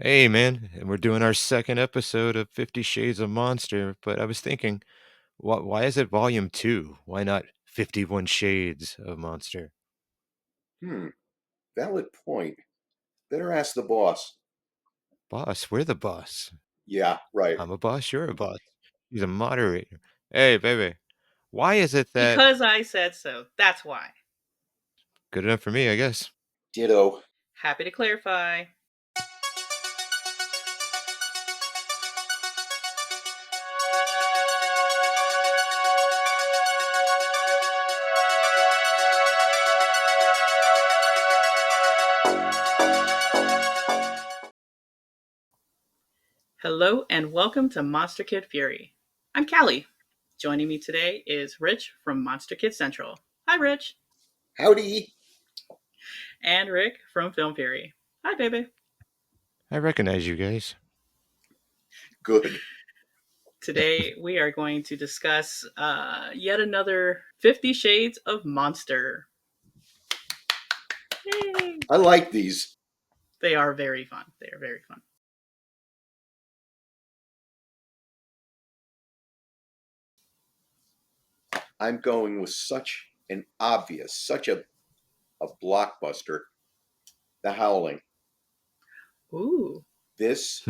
Hey, man, and we're doing our second episode of 50 Shades of Monster, but I was thinking, why is it Volume 2? Why not 51 Shades of Monster? Hmm, valid point. Better ask the boss. Boss, we're the boss. Yeah, right. I'm a boss, you're a boss. He's a moderator. Hey, baby, why is it that Because I said so. That's why. good enough for me, I guess? Ditto. Happy to clarify. Hello and welcome to MonsterKid Fury. I'm Callie. Joining me today is Rich from MonsterKid Central. Hi, Rich. Howdy. And Rick from Film Fury. Hi, baby. I recognize you guys. Good. Today we are going to discuss yet another 50 Shades of Monster. Yay! I like these. They are very fun. They are very fun. I'm going with such an obvious, such a blockbuster. The Howling. Ooh. This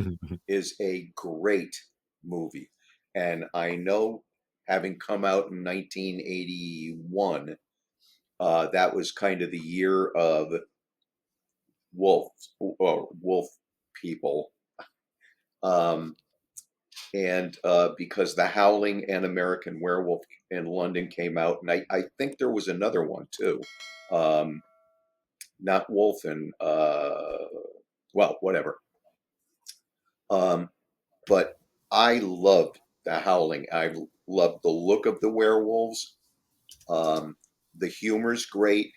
is a great movie. And I know, having come out in 1981, that was kind of the year of wolf people. Um, and because The Howling and American Werewolf in London came out, and I think there was another one too, not Wolf and well, whatever. But I loved The Howling. I loved the look of the werewolves. The humor's great.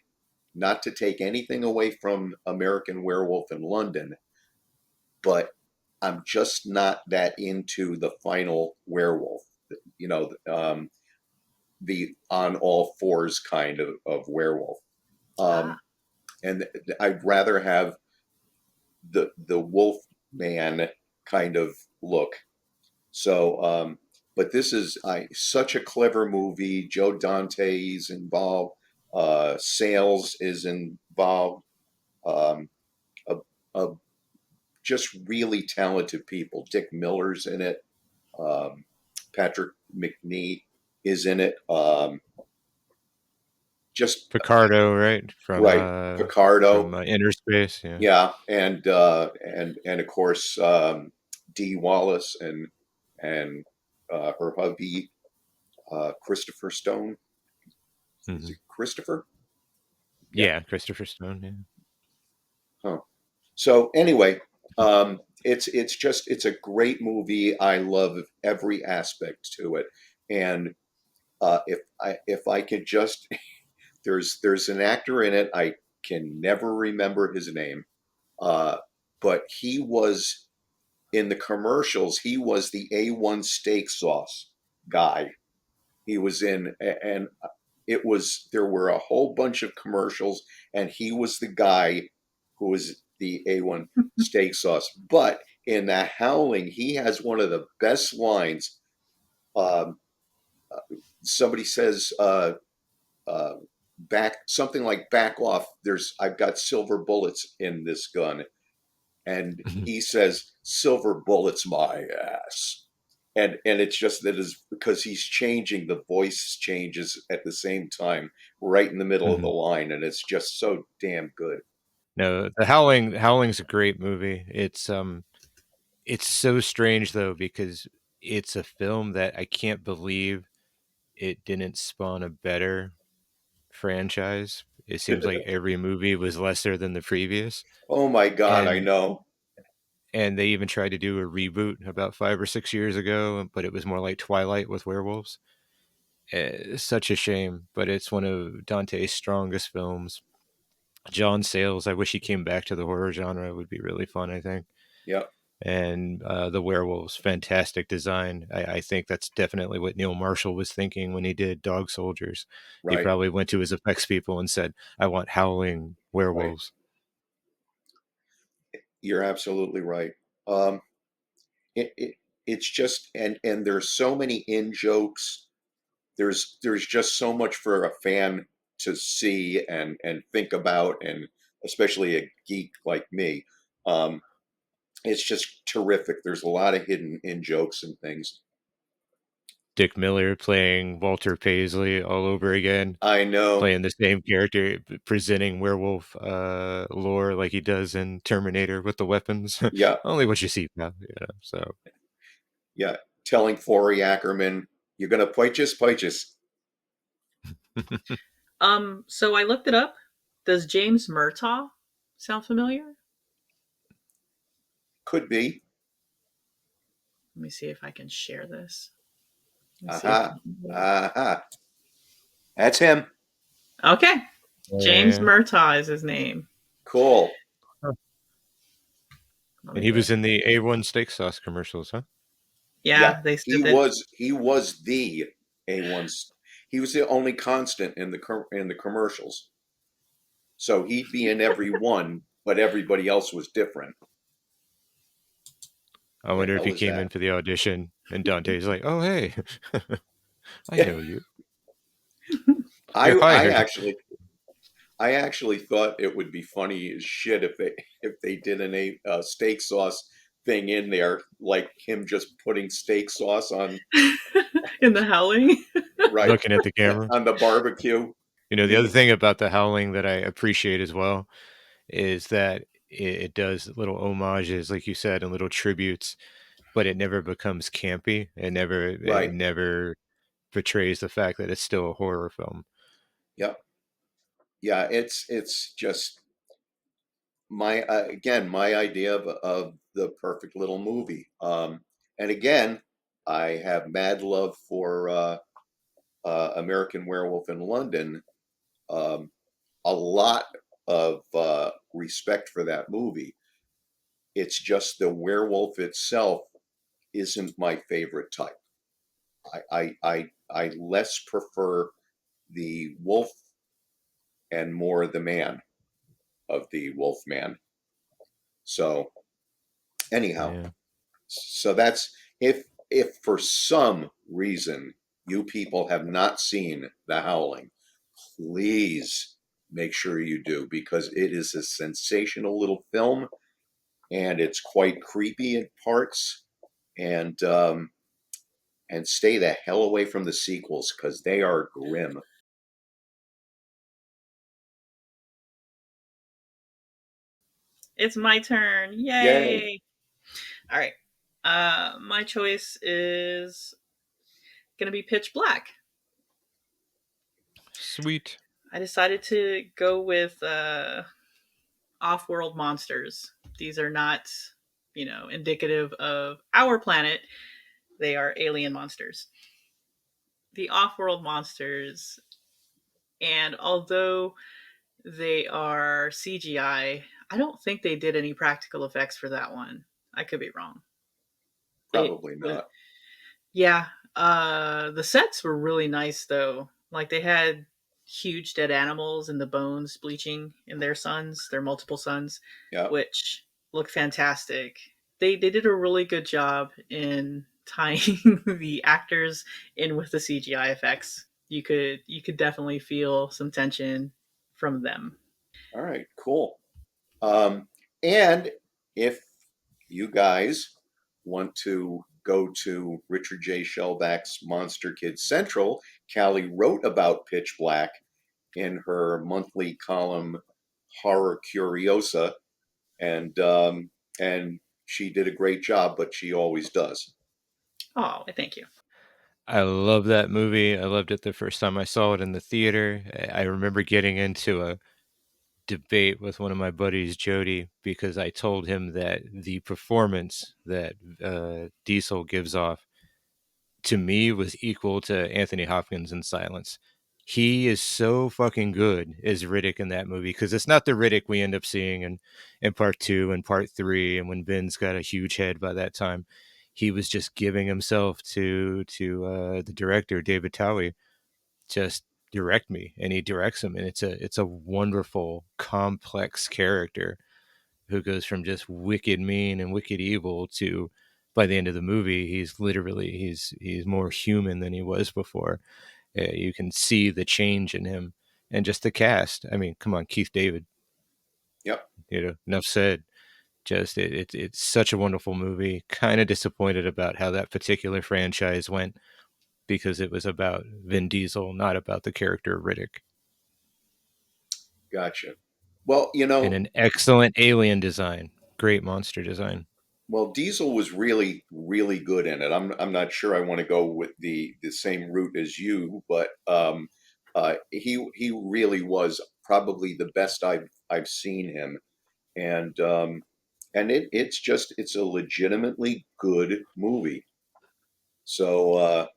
Not to take anything away from American Werewolf in London, but I'm just not that into the final werewolf. You know, the on all fours kind of werewolf. Ah. And I'd rather have the wolf man kind of look. So, but this is such a clever movie. Joe Dante's involved. Sales is involved. Um, a, a just really talented people. Dick Miller's in it. Um, Patrick McNee is in it. Just Picardo, right? right, Picardo. From Inner Space, yeah. Yeah, and of course Dee Wallace and her hubby Christopher Stone. Is Hmm. it Christopher? Yeah. Yeah, Christopher Stone, yeah. Huh. So anyway, it's a great movie. I love every aspect to it, and if I could just there's an actor in it. I can never remember his name, uh, but he was in the commercials. He was the A1 steak sauce guy. He was in, and there were a whole bunch of commercials, and he was the guy who was the A1 steak sauce. But in that Howling, he has one of the best lines. Um, Somebody says, uh, back something like back off, I've got silver bullets in this gun, and he says silver bullets my ass. And it's just that is because he's changing, the voice changes at the same time right in the middle of the line, and it's just so damn good. No, the Howling's a great movie. It's so strange though because it's a film that I can't believe it didn't spawn a better franchise. It seems like every movie was lesser than the previous, Oh my god, I and know. they even tried to do a reboot about 5 or 6 years ago, but it was more like Twilight with werewolves. It's such a shame, but it's one of Dante's strongest films. John Sayles, I wish he came back to the horror genre. It would be really fun, I think. Yep. And the werewolves, fantastic design. I think that's definitely what Neil Marshall was thinking when he did Dog Soldiers. He Right. probably went to his effects people and said, I want howling Right. werewolves. You're absolutely right. Um, it's just and there's so many in jokes. There's just so much for a fan to see and think about, and especially a geek like me. Um, it's just terrific. There's a lot of hidden in jokes and things. Dick Miller playing Walter Paisley all over again, I know. playing the same character, presenting werewolf lore like he does in Terminator with the weapons. Yeah, Only what you see, pal. So yeah. Telling Forey Ackerman, "You're gonna purchase." So I looked it up. Does James Murtaugh sound familiar? Could be. Let me see if I can share this. Let's see if Aha, aha. That's him. okay. James yeah. Murtaugh is his name. Cool. Let And me he go. was in the A1 steak sauce commercials, huh? Yeah, Yeah, they he said that. was he was the A1. He was the only constant in the commercials. So he'd be in every one, but everybody else was different. I The wonder if hell he is came that? in for the audition and Dante's like, "Oh, hey, I know you. You're I hired." actually thought it would be funny as shit if they did a steak sauce thing in there, like him just putting steak sauce on in the Howling. right Looking at the camera. on the barbecue. The other The thing about the Howling that I appreciate as well is that it does little homages, like you said, and little tributes, but it never becomes campy. It right, never betrays the fact that it's still a horror film. yep, yeah. It's just my again my idea of the perfect little movie. And again, I have mad love for American Werewolf in London. Um, a lot of respect for that movie. It's just the werewolf itself isn't my favorite type. I less prefer the wolf and more the man of the wolf man. So anyhow, Yeah. so that's if for some reason you people have not seen The Howling, please make sure you do, because it is a sensational little film and it's quite creepy in parts. And stay the hell away from the sequels because they are grim. It's my turn. Yay! Yay. All right. My choice is going to be Pitch Black. Sweet. I decided to go with off world monsters. These are not, indicative of our planet, they are alien monsters. The off world monsters, and although they are CGI, I don't think they did any practical effects for that one. I could be wrong. It Probably was, not. yeah. The sets were really nice though. Like they had huge dead animals and the bones bleaching in their multiple suns, Yeah. which look fantastic. They did a really good job in tying the actors in with the CGI effects. You could definitely feel some tension from them. All right. Cool. And if you guys want to go to Richard J. Schellbach's Monster Kid Central, Callie wrote about Pitch Black in her monthly column Horror Curiosa, and she did a great job, but she always does. Oh, thank you. I love that movie. I loved it the first time I saw it in the theater. I remember getting into a debate with one of my buddies, Jody, because I told him that the performance that Diesel gives off to me was equal to Anthony Hopkins in Silence. He is so fucking good as Riddick in that movie because it's not the Riddick we end up seeing in part two and part three, and when Ben's got a huge head by that time. He was just giving himself to the director David Towie, just direct me, and he directs him, and it's a wonderful complex character who goes from just wicked mean and wicked evil to, by the end of the movie, he's more human than he was before. You can see the change in him, and just the cast. I mean, come on, Keith David. Yep. Enough said. Just it's such a wonderful movie. Kind of disappointed about how that particular franchise went because it was about Vin Diesel, not about the character Riddick. Gotcha. Well, And an excellent alien design, great monster design. well, Diesel was really, really good in it. I'm not sure I want to go with the same route as you, but he really was probably the best I've seen him, and it's a legitimately good movie. So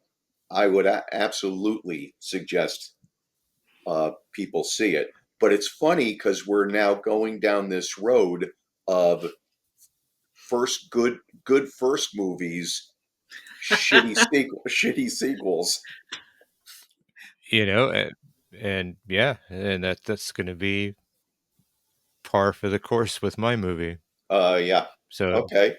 I would absolutely suggest people see it. But it's funny because we're now going down this road of first good first movies, shitty sequels. And yeah, and that's going to be par for the course with my movie. Yeah. So Okay.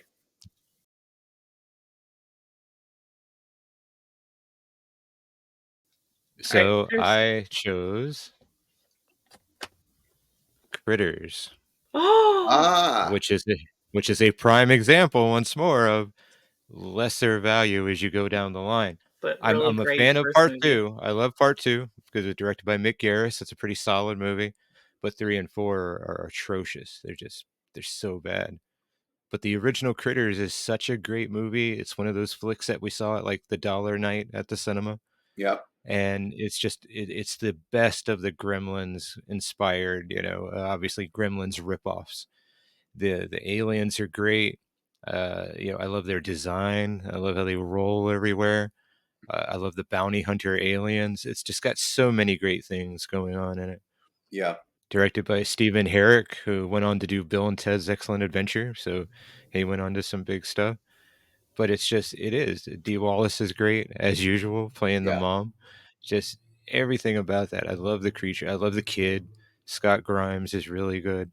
All right, so there's. I chose Critters, Oh, Ah, which is a, which is a prime example once more of lesser value as you go down the line. but I'm really I'm a great fan of first part movie. 2. I love part 2 because it's directed by Mick Garris. It's a pretty solid movie, but 3 and 4 are atrocious. They're so bad. But the original Critters is such a great movie. It's one of those flicks that we saw at like the dollar night at the cinema, yep, and it's the best of the Gremlins inspired, obviously Gremlins ripoffs. The aliens are great. I love their design. I love how they roll everywhere. I love the bounty hunter aliens. It's just got so many great things going on in it. yeah, Directed by Stephen Herrick, who went on to do Bill and Ted's Excellent Adventure. So he went on to some big stuff. But it is. Dee Wallace is great, as usual, playing the yeah, mom. Just everything about that. I love the creature. I love the kid. Scott Grimes is really good.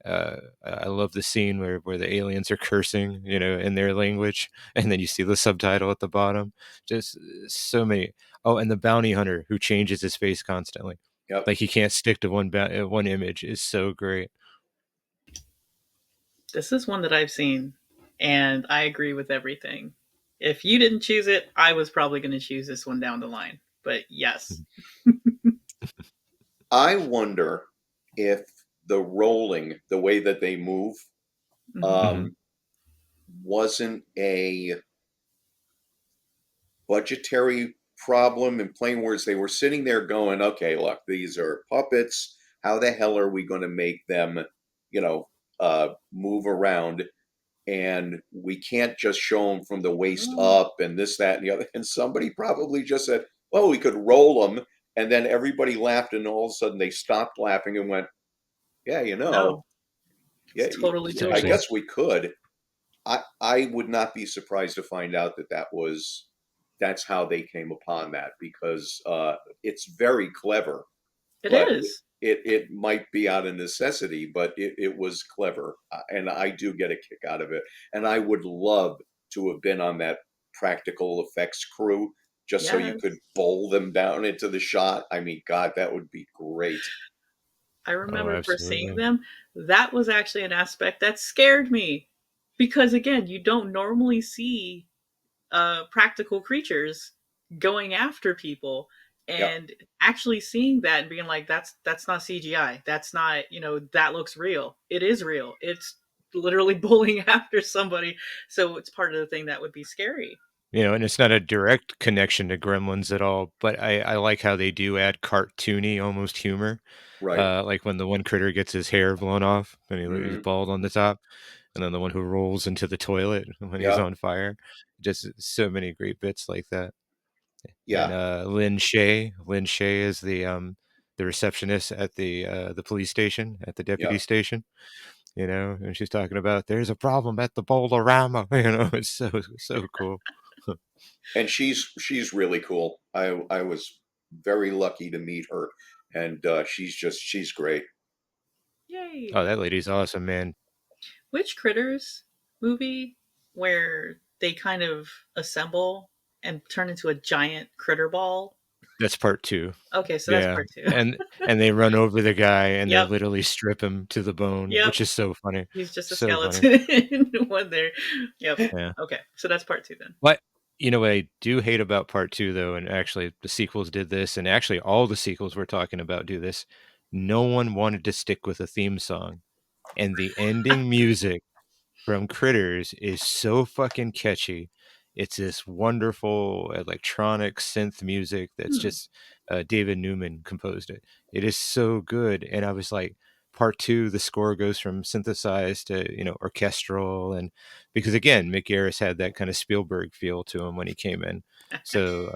I love the scene where the aliens are cursing, in their language, and then you see the subtitle at the bottom. Just so many. Oh, and the bounty hunter who changes his face constantly, yep, like he can't stick to one image, is so great. This is one that I've seen, and I agree with everything. If you didn't choose it, I was probably going to choose this one down the line. But yes. I wonder if the rolling, the way that they move, Mhm. Hmm. um, wasn't a budgetary problem. In plain words, they were sitting there going, okay, look, these are puppets. How the hell are we going to make them, move around? And we can't just show them from the waist up and this, that, and the other. And somebody probably just said, well, we could roll them. And then everybody laughed, and all of a sudden they stopped laughing and went, yeah, No, it's yeah, totally It's I doable. actually guess we could. I would not be surprised to find out that's how they came upon that, because it's very clever, It but is. it might be out of necessity, but it was clever, and I do get a kick out of it. And I would love to have been on that practical effects crew just so you Yes. could bowl them down into the shot. I mean, God, that would be great. I oh, remember for seeing absolutely. them, that was actually an aspect that scared me. Because again, you don't normally see practical creatures going after people, Yep, and actually seeing that and being like, that's not CGI. That's not, that looks real. It is real. It's literally bullying after somebody. So it's part of the thing that would be scary. And it's not a direct connection to Gremlins at all, but I like how they do add cartoony, almost humor. right. Like when the one critter gets his hair blown off and he's Hmm. bald on the top, and then the one who rolls into the toilet when he's Yep, on fire. Just so many great bits like that. And yeah, Lynn Shay is the receptionist at the police station, at the deputy yep. station. And she's talking about there's a problem at the Boulderama. It's so cool. And she's really cool. I was very lucky to meet her, and she's great. Yay. Oh, that lady's awesome, man. Which Critters movie where they kind of assemble and turn into a giant critter ball? That's part two. Okay, so that's Yeah, part two. and they run over the guy and they Yep, literally strip him to the bone, yep. which is so funny, He's just a so funny. skeleton when they're. Yep. Yeah. Okay, so that's part two then. What what I do hate about part two though, and actually the sequels did this, and actually all the sequels we're talking about do this. No one wanted to stick with a theme song, and the ending music from Critters is so fucking catchy. It's this wonderful electronic synth music that's Hmm. just David Newman composed it. It is so good, and I was like, part two, the score goes from synthesized to orchestral, and because again, Mick Garris had that kind of Spielberg feel to him when he came in. So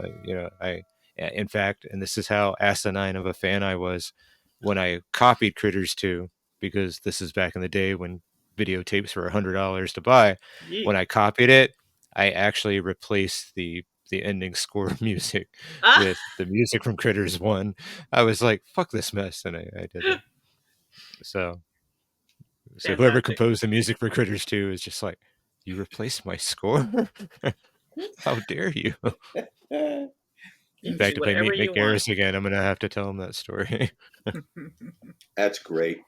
in fact, and this is how asinine of a fan I was when I copied Critters 2, because this is back in the day when videotapes were $100 to buy. When Yeet. I copied it, I actually replaced the ending score music Ah, with the music from Critters 1. I was like, fuck this mess, and I did that. So whoever fantastic. composed the music for Critters 2 is just like, you replaced my score? How dare you? You In can do fact, if I whatever meet you Mick want. Garris again, I'm gonna have to tell him that story. That's great.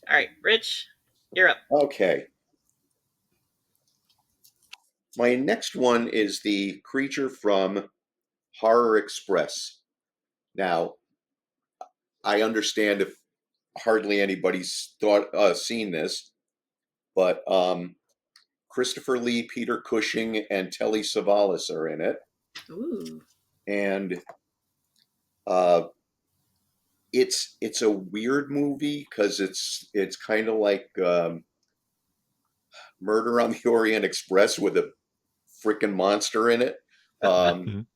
All right, Rich, you're up. Okay. My next one is the creature from Horror Express. Now, I understand if hardly anybody's seen this, but Christopher Lee, Peter Cushing, and Telly Savalas are in it, Ooh. and uh, it's a weird movie because it's kind of like Murder on the Orient Express with a freaking monster in it. Um, Mhm.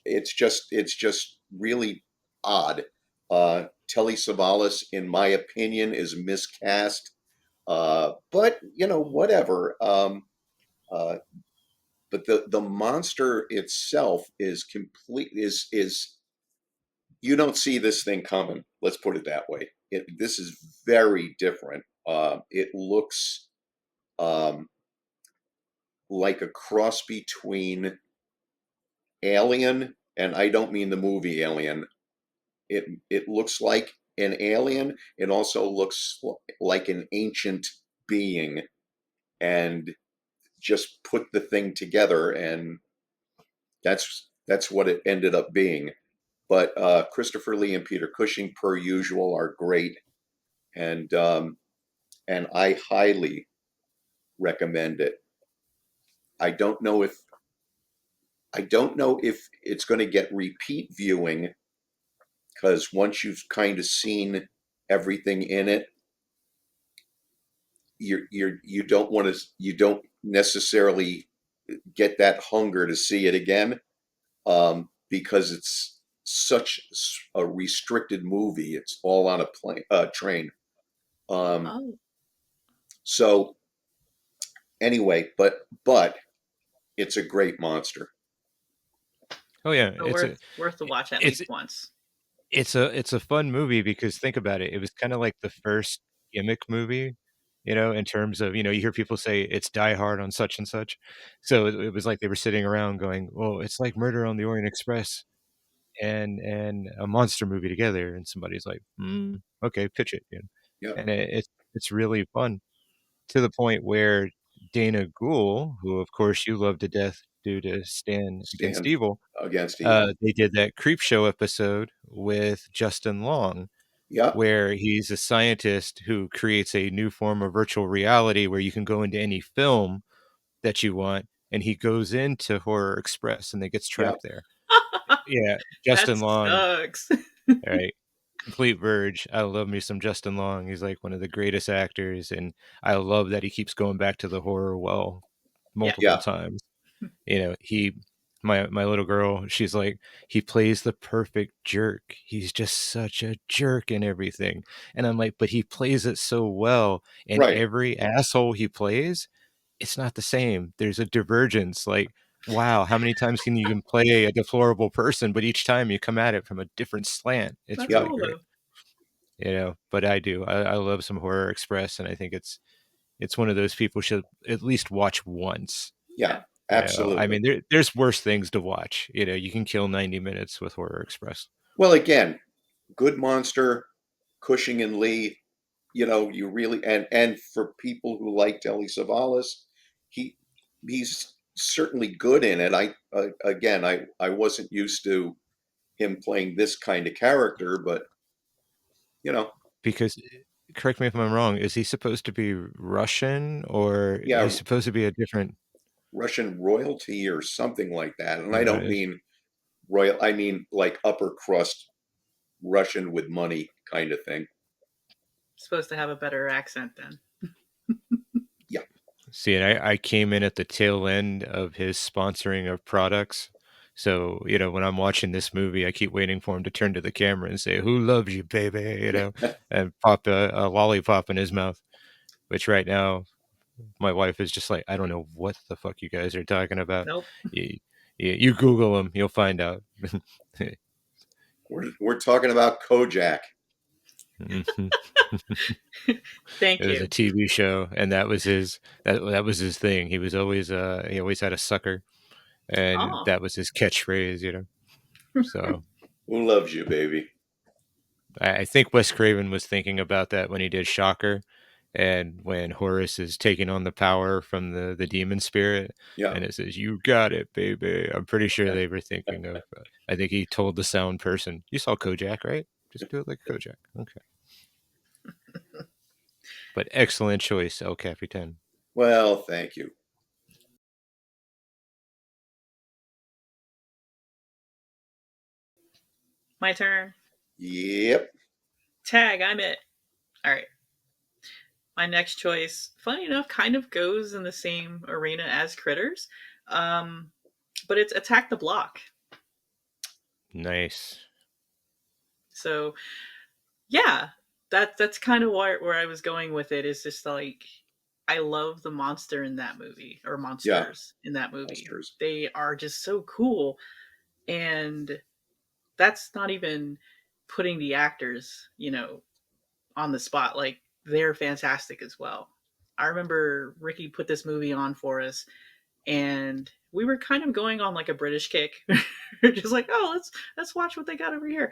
it's just really odd. Telly Savalas, in my opinion, is miscast. But whatever. Uh, but the monster itself is complete is you don't see this thing coming. Let's put it that way. This is very different. It looks um, like a cross between Alien, and I don't mean the movie Alien. It looks like an alien. It also looks like an ancient being, and just put the thing together, and that's what it ended up being. But Christopher Lee and Peter Cushing, per usual, are great, and I highly recommend it. I don't know if it's going to get repeat viewing, because once you've kind of seen everything in it, you don't necessarily get that hunger to see it again, because it's such a restricted movie. It's all on a train. Um, Oh, so anyway, but it's a great monster. Oh yeah, so worth the watch at it's least once. it's a fun movie because think about it. It was kind of like the first gimmick movie, in terms of, you hear people say it's Die Hard on such and such. So it was like they were sitting around going, "Well, it's like Murder on the Orient Express and a monster movie together." And somebody's like, okay, pitch it." Yeah, And it's really fun, to the point where Dana Gould, who of course you love to death due to Stand Against stand Evil, against evil. they did that Creep Show episode with Justin Long, Yeah, where he's a scientist who creates a new form of virtual reality where you can go into any film that you want, and he goes into Horror Express and they gets yeah, trapped there. Yeah, That Justin Long, sucks. all right, complete verge. I love me some Justin Long. He's like one of the greatest actors, and I love that he keeps going back to the horror well Yeah. multiple yeah. times. He my little girl, she's like, he plays the perfect jerk. He's just such a jerk and everything. And I'm like, but he plays it so well. And Right. every asshole he plays, it's not the same. There's a divergence. Like wow, how many times can you play a deplorable person, but each time you come at it from a different slant? It's That's really Yep. cool great. though. But I do. I love some Horror Express, and I think it's one of those people should at least watch once. Yeah. Yeah. I Absolutely. mean, there's worse things to watch. You can kill 90 minutes with Horror Express. Well, again, good monster, Cushing and Lee. You really and for people who like Telly Savalas, he he's certainly good in it. Again, I wasn't used to him playing this kind of character, but you know, Because, correct me if I'm wrong, is he supposed to be Russian or he's yeah, supposed to be a different? Russian royalty or something like that. And I don't Uh, mean royal, I mean like upper crust Russian with money kind of thing. Supposed to have a better accent then. Yeah. See, and I came in at the tail end of his sponsoring of products. So, when I'm watching this movie, I keep waiting for him to turn to the camera and say, "Who loves you, baby?" And pop a lollipop in his mouth, which right now my wife is just like, "I don't know what the fuck you guys are talking about." Nope. You, you Google him, you'll find out. We're talking about Kojak. Mhm. It Thank was a you. TV show, and that was his thing. He always had a sucker, and Oh. that was his catchphrase. So Who loves you, baby? I think Wes Craven was thinking about that when he did Shocker, and when Horace is taking on the power from the demon spirit, Yeah. and it says, "You got it, baby." I'm pretty sure they were thinking of. I think he told the sound person, "You saw Kojak, right? Just do it like Kojak." Okay, but excellent choice, El Capitan. Well, thank you. My turn. Yep. Tag, I'm it. All right. My next choice, funny enough, kind of goes in the same arena as Critters. Um, but it's Attack the Block. Nice. So yeah, that's kind of where I was going with it. Is just like I love the monster in that movie, or Yeah. monsters in that movie. Monsters. They are just so cool, and that's not even putting the actors, on the spot. Like they're fantastic as well. I remember Ricky put this movie on for us, and we were kind of going on like a British kick, just like, oh, let's watch what they got over here.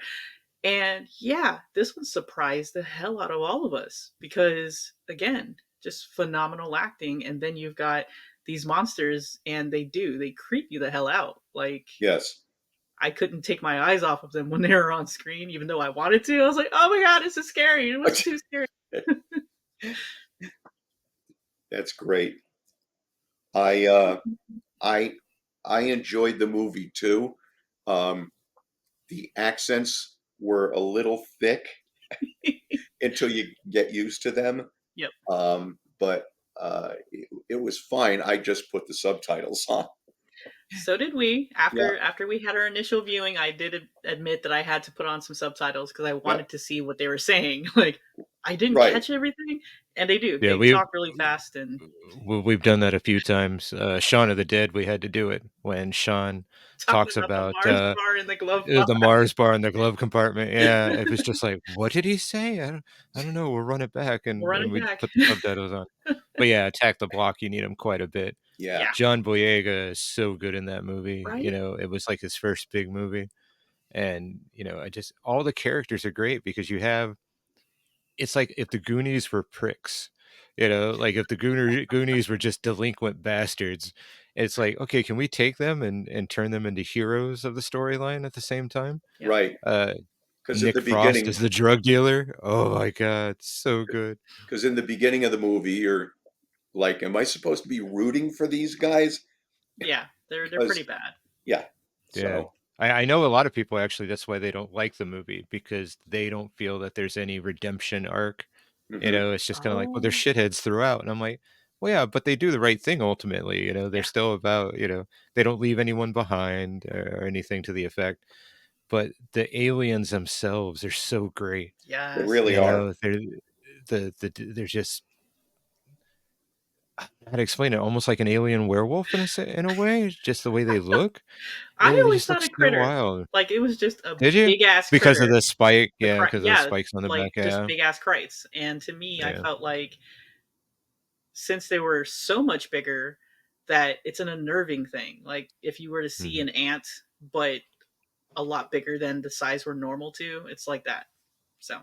And yeah, this one surprised the hell out of all of us because, again, just phenomenal acting. And then you've got these monsters, and they creep you the hell out. Like, Yes. I couldn't take my eyes off of them when they were on screen, even though I wanted to. I was like, oh my God, this is scary. It was too scary. That's great. I uh I I enjoyed the movie too. Um the accents were a little thick until you get used to them. Yep. But it was fine. I just put the subtitles on. So did we. Yeah. After we had our initial viewing, I did admit that I had to put on some subtitles because I Yep. wanted to see what they were saying. Like, I didn't Right. catch everything, and they do. Yeah, They talk really fast, and we've done that a few times. Shaun of the Dead, we had to do it when Sean talking talks about the about Mars bar in the glove the box. Mars bar in the glove compartment. Yeah, it was just like, what did he say? I don't know. We'll run it back, We're and running we back. put the subtitles on. But yeah, Attack the Block, you need him quite a bit. Yeah. Yeah. John Boyega is so good in that movie. Right? It was like his first big movie, and I just all the characters are great because you have it's like if the Goonies were pricks, like if the Goonies were just delinquent bastards. It's like, okay, can we take them and turn them into heroes of the storyline at the same time? Yep. Right. Uh, Because at the Nick Frost beginning, is the drug dealer. Oh my god, so good. because in the beginning of the movie, you're like, "Am I supposed to be rooting for these guys?" Yeah. They're pretty Because bad. yeah. Yeah. So I know a lot of people actually that's why they don't like the movie because they don't feel that there's any redemption arc. hmm It's just kind of like, well, they're Oh. shitheads throughout. And I'm like, well, yeah, but they do the right thing ultimately. They're Yeah. still about, they don't leave anyone behind or anything to the effect. But the aliens themselves are so great. they Yes. really are. They're they're just how to explain it, almost like an alien werewolf in a way, just the way they look. I They always just look thought a so critter. wild. Like it was just a Did you? big ass Because of critter. the spike, yeah, because of the Yeah, spikes on the back, like just yeah, big ass krites. And to me, I yeah. felt like since they were so much bigger, that it's an unnerving thing. Like if you were to see Mhm. an ant, but a lot bigger than the size we're normal to, it's like that. So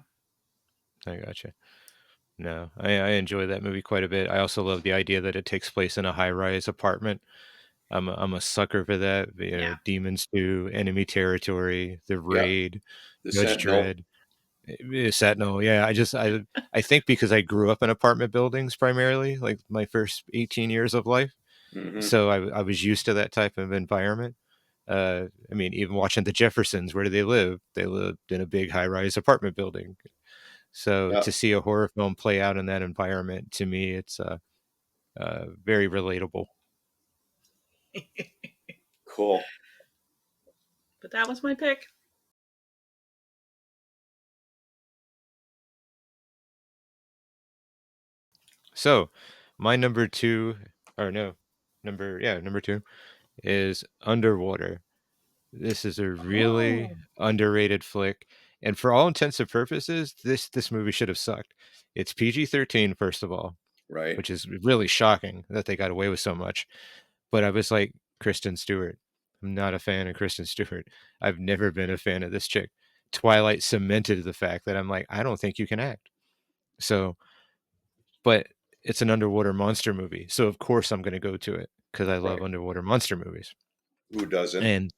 I gotcha. No, I enjoy that movie quite a bit. I also love the idea that it takes place in a high-rise apartment. I'm a sucker for that. You know, yeah. Demons 2, Enemy Territory, The Yeah, Raid, the Judge Sentinel. Dredd, Sentinel. Yeah, I think because I grew up in apartment buildings primarily, like my first 18 years of life, Hmm. so I was used to that type of environment. I mean, even watching the Jeffersons, where do they live? They lived in a big high-rise apartment building. So Yeah, to see a horror film play out in that environment, to me, it's very relatable. cool. But that was my pick. So my number two, or no, number two is Underwater. This is a really Oh, underrated flick, and for all intents and purposes, this movie should have sucked. It's PG-13, first of all, Right, which is really shocking that they got away with so much. But I was like, Kristen Stewart. I'm not a fan of Kristen Stewart. I've never been a fan of this chick. Twilight cemented the fact that I'm like, I don't think you can act. So, but it's an underwater monster movie. So, of course, I'm going to go to it because I love right. underwater monster movies. Who doesn't? And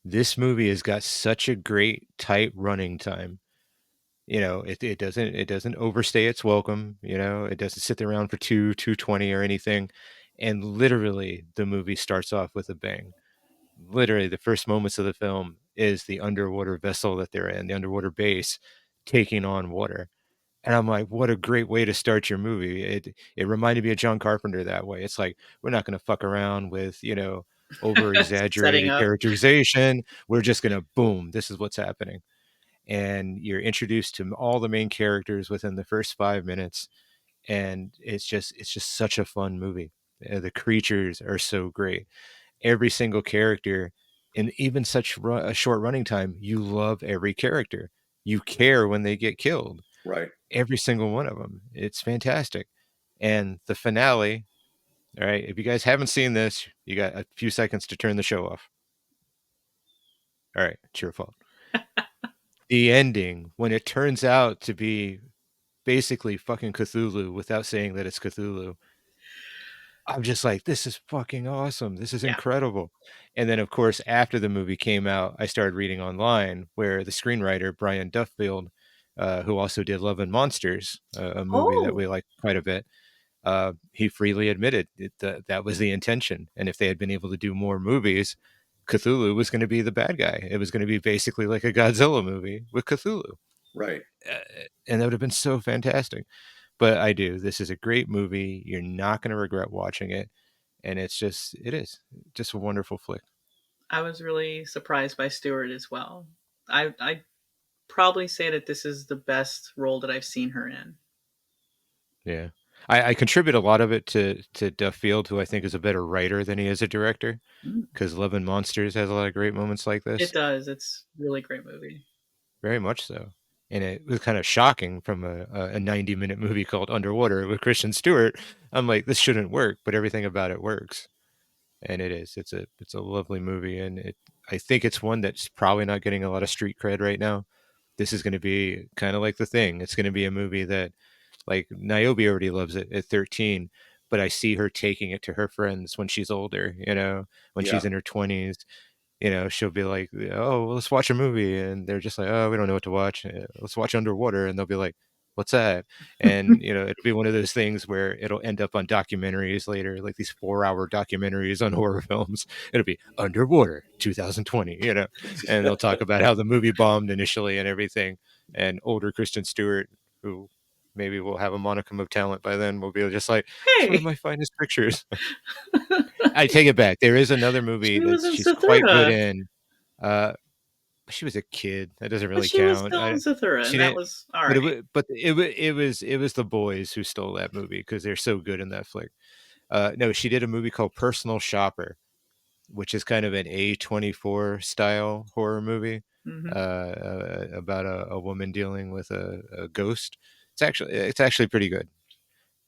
this movie has got such a great tight running time. You know, it doesn't overstay its welcome. You know, it doesn't sit there around for 220 or anything. And literally, the movie starts off with a bang. Literally, the first moments of the film is the underwater vessel that they're in, the underwater base, taking on water. And I'm like, what a great way to start your movie. It reminded me of John Carpenter that way. It's like, we're not going to fuck around with, you know, over setting exaggerated up. characterization. We're just going to boom, this is what's happening. And you're introduced to all the main characters within the first 5 minutes, and it's just such a fun movie. The creatures are so great. Every single character, and even such a short running time, you love every character. You care when they get killed. Right. Every single one of them. It's fantastic. And the finale, all right, if you guys haven't seen this, you got a few seconds to turn the show off. All right, it's your fault. The ending, when it turns out to be basically fucking Cthulhu without saying that it's Cthulhu, I'm just like, this is fucking awesome. This is Yeah. incredible. And then, of course, after the movie came out, I started reading online where the screenwriter, Brian Duffield, who also did Love and Monsters, a movie that Oh, we like quite a bit, he freely admitted that was the intention. And if they had been able to do more movies, Cthulhu was going to be the bad guy. It was going to be basically like a Godzilla movie with Cthulhu. Right. Uh, and that would have been so fantastic. But I do. This is a great movie. You're not going to regret watching it. And it is just a wonderful flick. I was really surprised by Stewart as well. I probably say that this is the best role that I've seen her in. Yeah. I contribute a lot of it to Duffield, who I think is a better writer than he is a director, Mm. because Love and Monsters has a lot of great moments like It this. does. It's a really great movie. Very much so. And it was kind of shocking from a 90-minute movie called Underwater with Christian Stewart. I'm like, this shouldn't work, but everything about it works. And it is. It's a lovely movie, and I think it's one that's probably not getting a lot of street cred right now. This is going to be kind of like The Thing. It's going to be a movie that, like, Niobe already loves it at 13, but I see her taking it to her friends when she's older, you know, when Yeah. she's in her 20s. You know, she'll be like, oh, well, let's watch a movie. And they're just like, oh, we don't know what to watch. Let's watch Underwater. And they'll be like, what's that? And, you know, it'll be one of those things where it'll end up on documentaries later, like these 4-hour documentaries on horror films. It'll be Underwater 2020, you know, and they'll talk about how the movie bombed initially and everything. And older Kristen Stewart, who maybe will have a monicum of talent by then, will be just like, it's one of Hey, my finest pictures. I take it back. There is another movie she was that in she's quite good Zathura, in. Uh, she was a kid. That doesn't but really she was count. still in Zathura, She and that didn't. was all But right. it was the boys who stole that movie because they're so good in that flick. No, she did a movie called Personal Shopper, which is kind of an A24 style horror movie Hmm. about a woman dealing with a ghost. It's actually pretty good,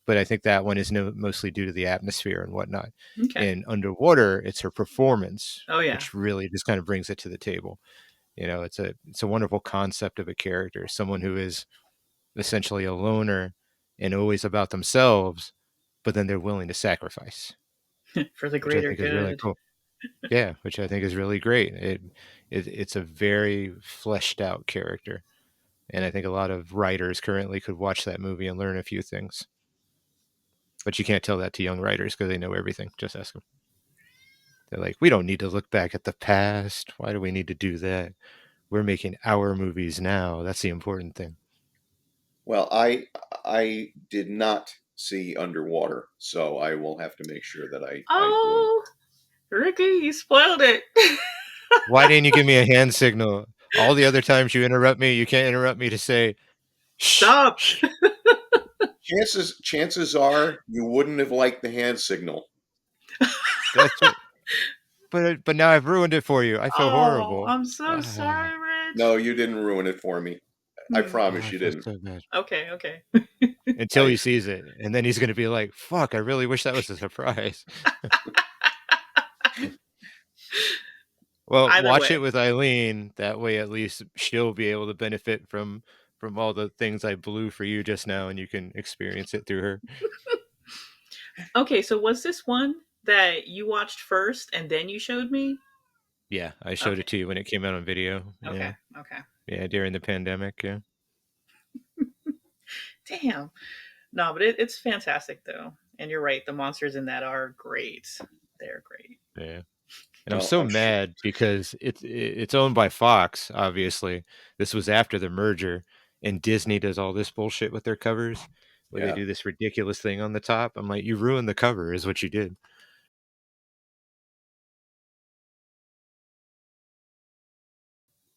but I think that one is mostly due to the atmosphere and whatnot. Okay. In Underwater, it's her performance, Oh yeah. which really just kind of brings it to the table. It's a wonderful concept of a character, someone who is essentially a loner and always about themselves, but then they're willing to sacrifice, For the which I greater think is really good. cool. Yeah, which I think is really great. It's a very fleshed out character, and I think a lot of writers currently could watch that movie and learn a few things. But you can't tell that to young writers because they know everything. Just ask them. They're like, we don't need to look back at the past. Why do we need to do that? We're making our movies now. That's the important thing. Well, I did not see Underwater, so I will have to make sure that I do. Oh, Ricky, you spoiled it. Why didn't you give me a hand signal? All the other times you interrupt me, you can't interrupt me to say, shh, Stop. shh. Chances are you wouldn't have liked the hand signal. That's what. But now I've ruined it for you. I feel Oh, horrible. I'm so sorry, No, Rich. you didn't ruin it for me. I Hmm. promise I you feel didn't. so bad. Okay, okay. Until I he sees it, and then he's gonna be like, "Fuck! I really wish that was a surprise." Well, Either watch it way. with Eileen. That way, at least she'll be able to benefit from all the things I blew for you just now, and you can experience it through her. Okay, so was this one that you watched first and then you showed me? Yeah, I showed Okay, it to you when it came out on video. okay, Yeah, okay. yeah, during the pandemic. Yeah, Damn. No, but it's fantastic though. And you're right, the monsters in that are great. They're great. yeah. And I'm well, so I'm sure. mad because it's owned by Fox. Obviously, this was after the merger, and Disney does all this bullshit with their covers, where they Yeah. do this ridiculous thing on the top. I'm like, you ruined the cover, is what you did.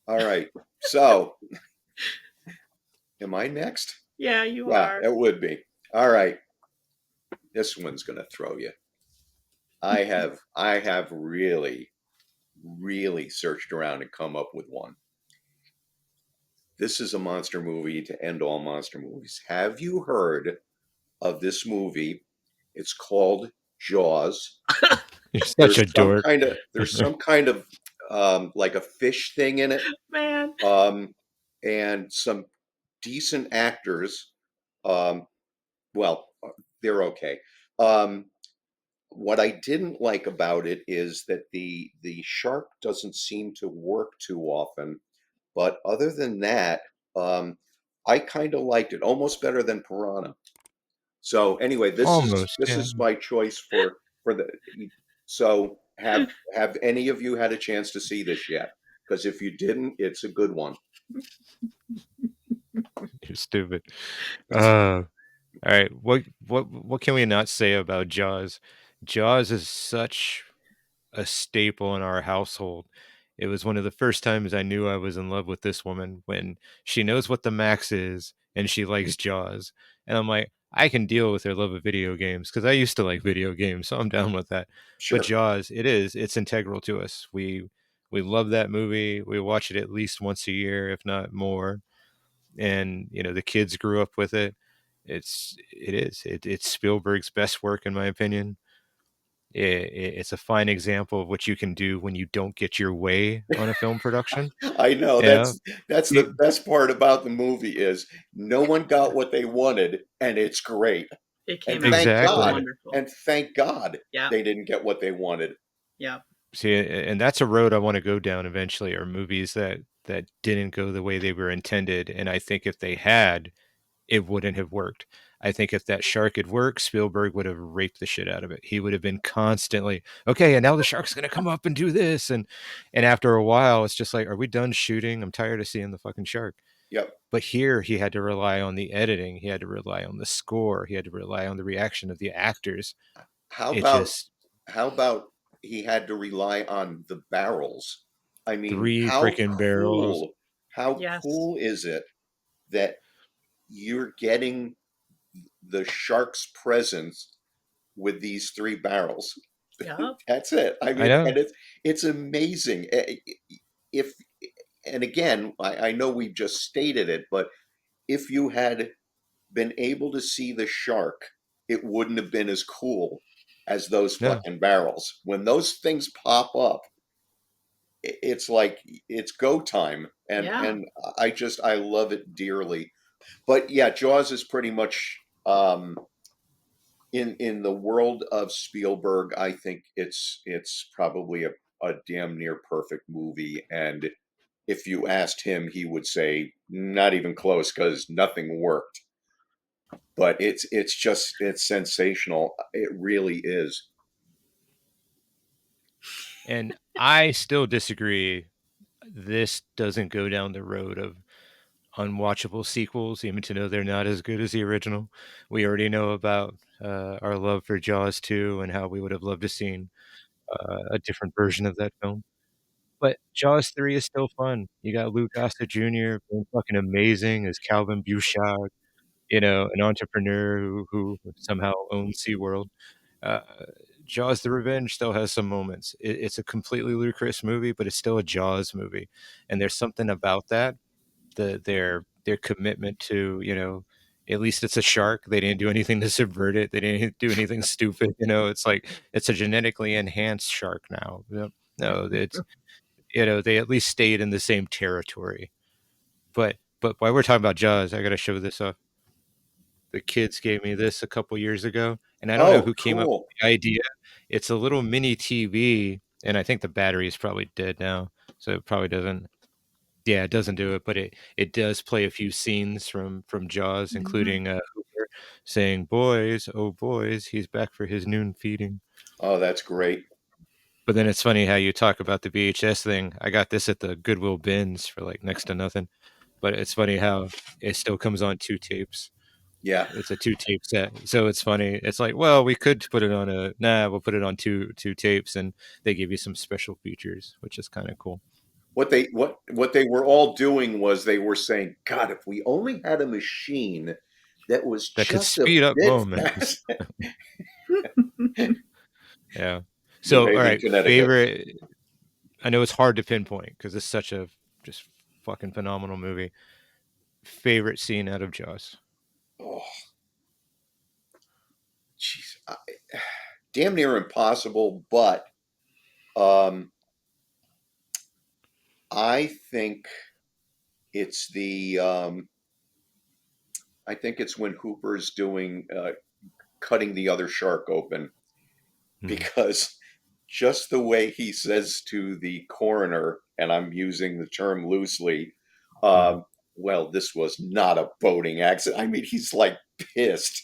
All right. So, am I next? Yeah, you Yeah, are. it would be. All right. This one's gonna throw you. I have really searched around and come up with one. This is a monster movie to end all monster movies. Have you heard of this movie? It's called Jaws. You're such There's a some dork. kind of there's some kind of like a fish thing in it, Man. um, and some decent actors. Um, well, they're okay. Um, what I didn't like about it is that the shark doesn't seem to work too often. But other than that, um, I kind of liked it almost better than Piranha. So anyway, this is Almost, this yeah. is my choice for the. So have any of you had a chance to see this yet? Because if you didn't, it's a good one. You're stupid. Uh, all right. What can we not say about Jaws? Jaws is such a staple in our household. It was one of the first times I knew I was in love with this woman when she knows what the max is and she likes Jaws. And I'm like, I can deal with her love of video games because I used to like video games, so I'm down with that. But Sure. Jaws, it's integral to us. We love that movie. We watch it at least once a year, if not more. And the kids grew up with it. It's Spielberg's best work in my opinion. It's a fine example of what you can do when you don't get your way on a film production. I know Yeah. that's You- the best part about the movie is no one got what they wanted, and it's great. It came And out thank so exactly. God, wonderful. and thank God Yeah, they didn't get what they wanted. yeah. See, and that's a road I want to go down eventually, are movies that didn't go the way they were intended. And I think if they had, it wouldn't have worked. I think if that shark had worked, Spielberg would have raped the shit out of it. He would have been constantly, okay, and now the shark's gonna come up and do this. And after a while, it's just like, are we done shooting? I'm tired of seeing the fucking shark. Yep. But here he had to rely on the editing, he had to rely on the score, he had to rely on the reaction of the actors. How It about just how about he had to rely on the barrels? I mean, three freaking barrels. how Yes. cool is it that you're getting the shark's presence with these three barrels. Yep. That's it. I I mean, know. and it's amazing. If and again, I know we've just stated it, but if you had been able to see the shark, it wouldn't have been as cool as those No. fucking barrels. When those things pop up, it's like it's go time, Yeah. and I love it dearly. But yeah, Jaws is pretty much in the world of Spielberg. I think it's probably a damn near perfect movie, and if you asked him, he would say not even close because nothing worked. But it's just it's sensational. It really is. And I still disagree. This doesn't go down the road of unwatchable sequels, even to know they're not as good as the original. We already know about our love for Jaws 2 and how we would have loved to seen a different version of that film. But Jaws 3 is still fun. You got Lou Gossett Jr. being fucking amazing as Calvin Bouchard, an entrepreneur who somehow owns SeaWorld. Uh, Jaws: The Revenge still has some moments. It's a completely ludicrous movie, but it's still a Jaws movie, and there's something about that, their commitment to, at least it's a shark. They didn't do anything to subvert it. They didn't do anything stupid. It's like it's a genetically enhanced shark now. No, it's they at least stayed in the same territory. But while we're talking about Jaws, I got to show this off. The kids gave me this a couple years ago, and I don't know Oh, who came up cool. with the idea. It's a little mini TV, and I think the battery is probably dead now, so it probably doesn't. Yeah, it doesn't do it, but it does play a few scenes from Jaws, Mhm. including Hooper saying, "Boys, oh boys, he's back for his noon feeding." Oh, that's great. But then it's funny how you talk about the VHS thing. I got this at the Goodwill bins for like next to nothing. But it's funny how it still comes on two tapes. Yeah. It's a two tape set. So it's funny. It's like, well, we could put it on we'll put it on two tapes, and they give you some special features, which is kind of cool. What they were all doing was they were saying, God, if we only had a machine that was That could just a speed up bit moments. fast. Yeah. New So, all Haven, right, Connecticut. favorite. I know it's hard to pinpoint because it's such a just fucking phenomenal movie. Favorite scene out of Jaws. Oh, jeez. Damn near impossible, but um, I think it's I think it's when Hooper's doing cutting the other shark open, Hmm. because just the way he says to the coroner, and I'm using the term loosely, Hmm. um, well, this was not a boating accident. I mean, he's like pissed.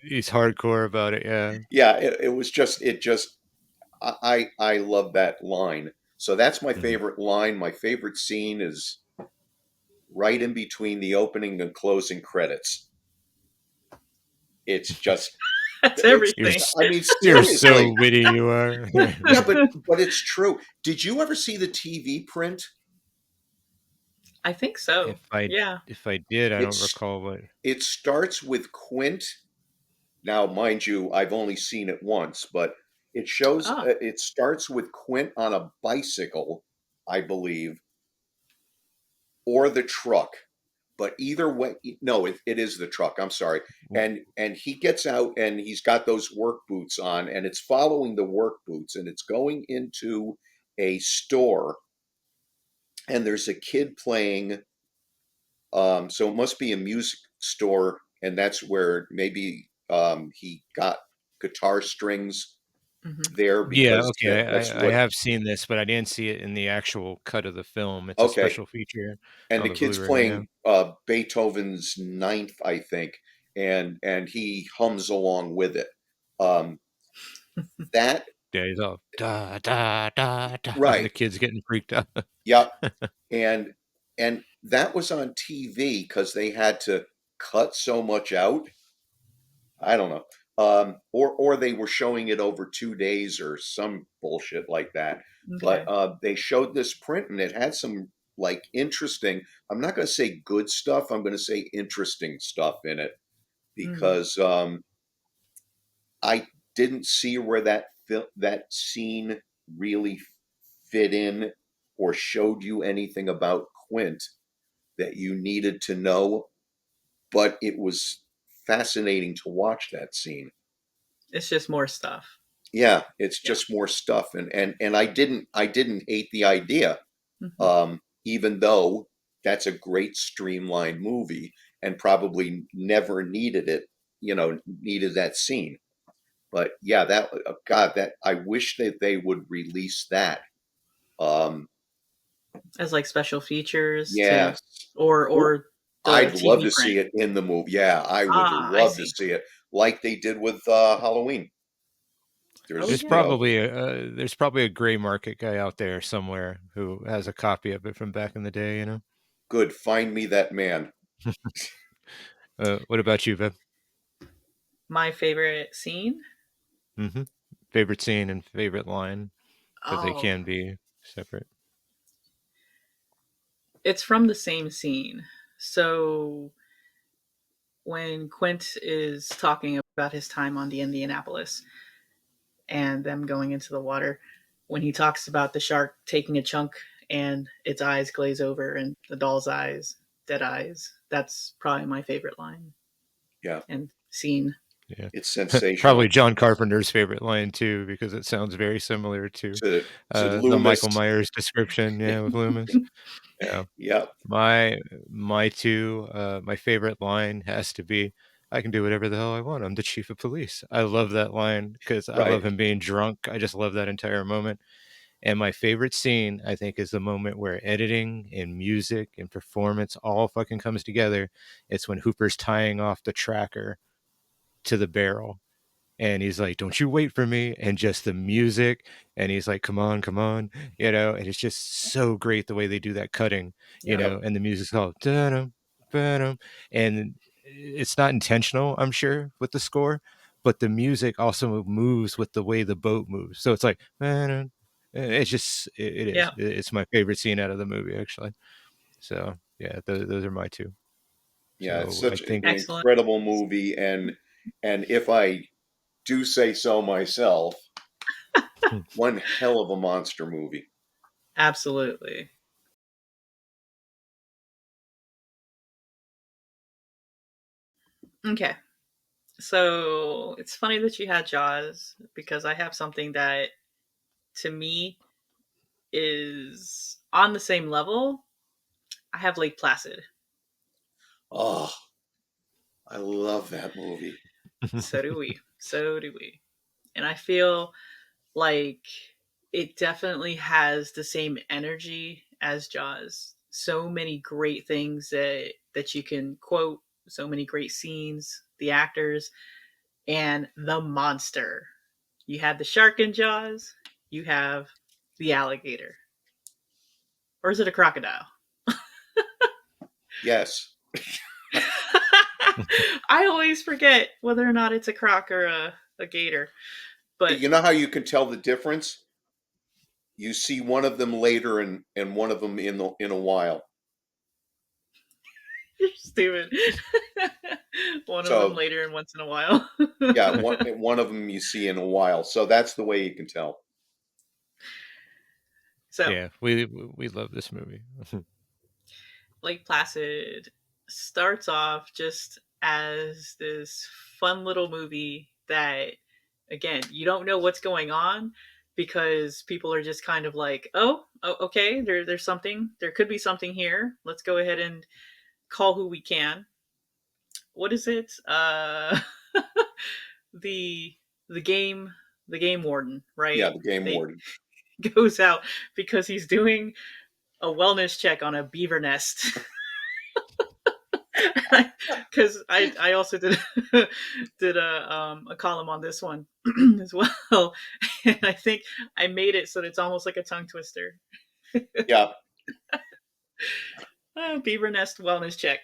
He's hardcore about it. Yeah. Yeah, it was just, I love that line. So that's my Hmm. favorite line. My favorite scene is right in between the opening and closing credits. It's just, That's it's You're everything. s- I mean, you're so seriously. witty. You are. Yeah, but it's true. Did you ever see the TV print? I think so. if I Yeah. if I did, I don't It's recall what. it starts with Quint. Now, mind you, I've only seen it once, but Ah. it starts with Quint on a bicycle, I believe, or the truck. But either way, no, it is the truck. I'm sorry. And he gets out and he's got those work boots on, and it's following the work boots, and it's going into a store, and there's a kid playing. So it must be a music store, and that's where maybe he got guitar strings Hmm. there Yeah, because okay. that's I what. have seen this, but I didn't see it in the actual cut of the film. It's a Okay, special feature and on the the kid's Blu-ray. Yeah. playing Beethoven's Ninth, I think, and he hums along with it. Um, that Yeah, he's all da da da da, and right, the kid's getting freaked out. yep, and that was on TV because they had to cut so much out. I don't know. Or they were showing it over 2 days or some bullshit like that. But Okay. they showed this print and it had some like interesting. I'm not going to say good stuff. I'm going to say interesting stuff in it Mm. because I didn't see where that scene really fit in or showed you anything about Quint that you needed to know, but it was fascinating to watch that scene. It's just more stuff. Yeah, it's Yeah. just more stuff, and I didn't hate the idea, Mm-hmm. even though that's a great streamlined movie and probably never needed it, needed that scene. But yeah, that God, that I wish that they would release that. Um, As like special features to, yes, oh, or the I'd love TV to print. see it in the movie. Yeah, I would I love to see. see it like they did with Halloween. Oh There's, yeah. There's probably a gray market guy out there somewhere who has a copy of it from back in the day. good. Find me that man. What about you, Viv? My favorite scene. Mm-hmm. Favorite scene and favorite line, because they Oh, can be separate. it's from the same scene. So when Quint is talking about his time on the Indianapolis and them going into the water, when he talks about the shark taking a chunk and its eyes glaze over and the doll's eyes, dead eyes, that's probably my favorite line Yeah, and scene. Yeah, it's probably sensational John Carpenter's favorite line too, because it sounds very similar to to the Loomis. Michael Myers description. Yeah, with Loomis. Yeah, Yep, my two my favorite line has to be, "I can do whatever the hell I want. I'm the chief of police." I love that line because I right. love him being drunk. I just love that entire moment. And my favorite scene, I think, is the moment where editing and music and performance all fucking comes together. It's when Hooper's tying off the tracker to the barrel and he's like, "Don't you wait for me," and just the music, and he's like, come on, and it's just so great the way they do that cutting, Yep. Yep. and the music's all dun dum, and it's not intentional, I'm sure, with the score, but the music also moves with the way the boat moves, so it's like, it's just, Yeah. it's my favorite scene out of the movie, actually. So yeah, those are my two. Yeah, it's So I such an think, Excellent. incredible movie, and if I do say so myself, one hell of a monster movie. Absolutely. Okay. So it's funny that you had Jaws because I have something that to me is on the same level. I have Lake Placid. Oh, I love that movie. So do we. So do we. And I feel like it definitely has the same energy as Jaws. So many great things that you can quote, so many great scenes, the actors, and the monster. You have the shark in Jaws, you have the alligator. Or is it a crocodile? Yes. I always forget whether or not it's a croc or a gator. But You know how you can tell the difference? You see one of them later and one of them in a while. you're stupid. One of them So later and once in a while. yeah, one of them you see in a while. So that's the way you can tell. So, yeah, we love this movie. Lake Placid starts off just as this fun little movie that, again, you don't know what's going on because people are just kind of like, oh okay, there's something, there could be something here. Let's go ahead and call who we can. What is it? The the game the game warden, Yeah, right? the game They warden. goes out because he's doing a wellness check on a beaver nest. Because I also did did a column on this one as well, and I think I made it so that it's almost like a tongue twister. Yeah. Beaver nest wellness check.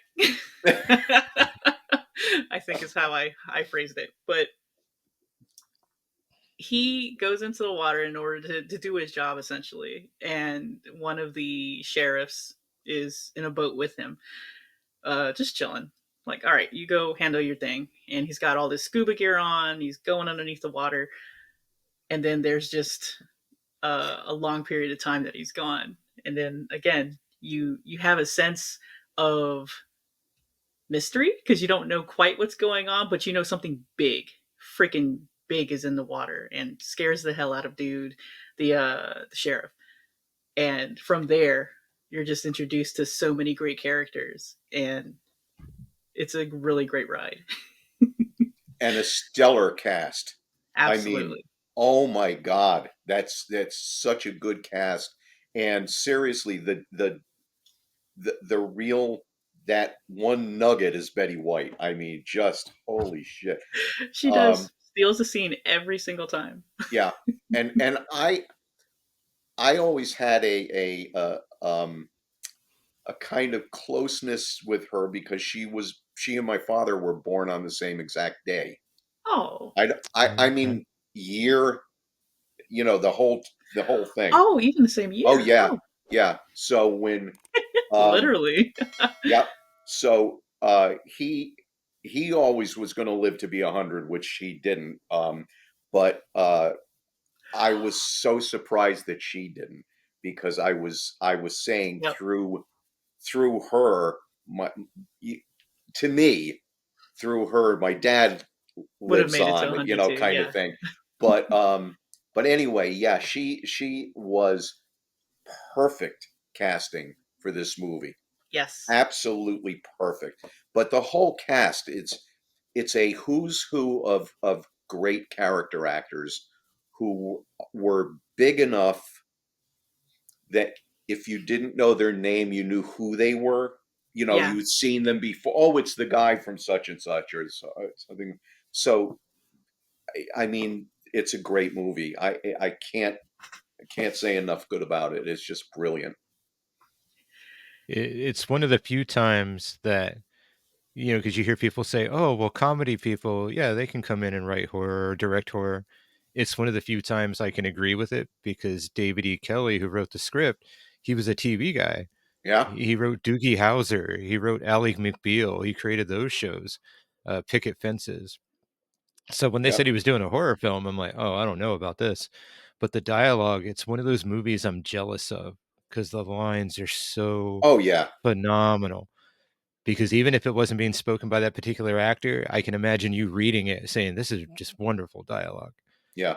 I think is how I phrased it, but he goes into the water in order to do his job essentially, and one of the sheriffs is in a boat with him, just chilling, Like, all right, you go handle your thing. And he's got all this scuba gear on. He's going underneath the water, and then there's just a long period of time that he's gone. And then again, you have a sense of mystery because you don't know quite what's going on, but you know something big, freaking big, is in the water and scares the hell out of dude, the sheriff. And from there, you're just introduced to so many great characters, and it's a really great ride. And a stellar cast. I mean, Absolutely. oh my God, that's such a good cast. And seriously, the real that one nugget is Betty White. I mean, just holy shit. She Um, does steals the scene every single time. yeah, and I always had a kind of closeness with her because she and my father were born on the same exact day. Oh. I Okay. mean year, the whole thing. Oh, even the same Oh year. yeah, Oh, yeah. So when um literally. yep. So he always was going to live to be 100, which he didn't. But I was so surprised that she didn't because I was saying Yep. through her my to me through her my dad Would have lives made it to on, 100 too. kind of Yeah. thing. But anyway, yeah, she was perfect casting for this movie. Yes. Absolutely perfect. But the whole cast, it's a who's who of great character actors who were big enough that if you didn't know their name, you knew who they were. Yeah. You'd seen them before. Oh, it's the guy from such and such or something. So, I mean, it's a great movie. I can't say enough good about it. It's just brilliant. It's one of the few times that, because you hear people say, "Oh, well, comedy people, yeah, they can come in and write horror or direct horror." It's one of the few times I can agree with it because David E. Kelley, who wrote the script, he was a TV guy. Yeah, He wrote Doogie Howser. He wrote Ally McBeal. He created those shows, Picket Fences. So when they yep. said he was doing a horror film, I'm like, oh, I don't know about this. But the dialogue, it's one of those movies I'm jealous of because the lines are so Oh yeah, phenomenal. Because even if it wasn't being spoken by that particular actor, I can imagine you reading it saying, this is just wonderful dialogue. yeah.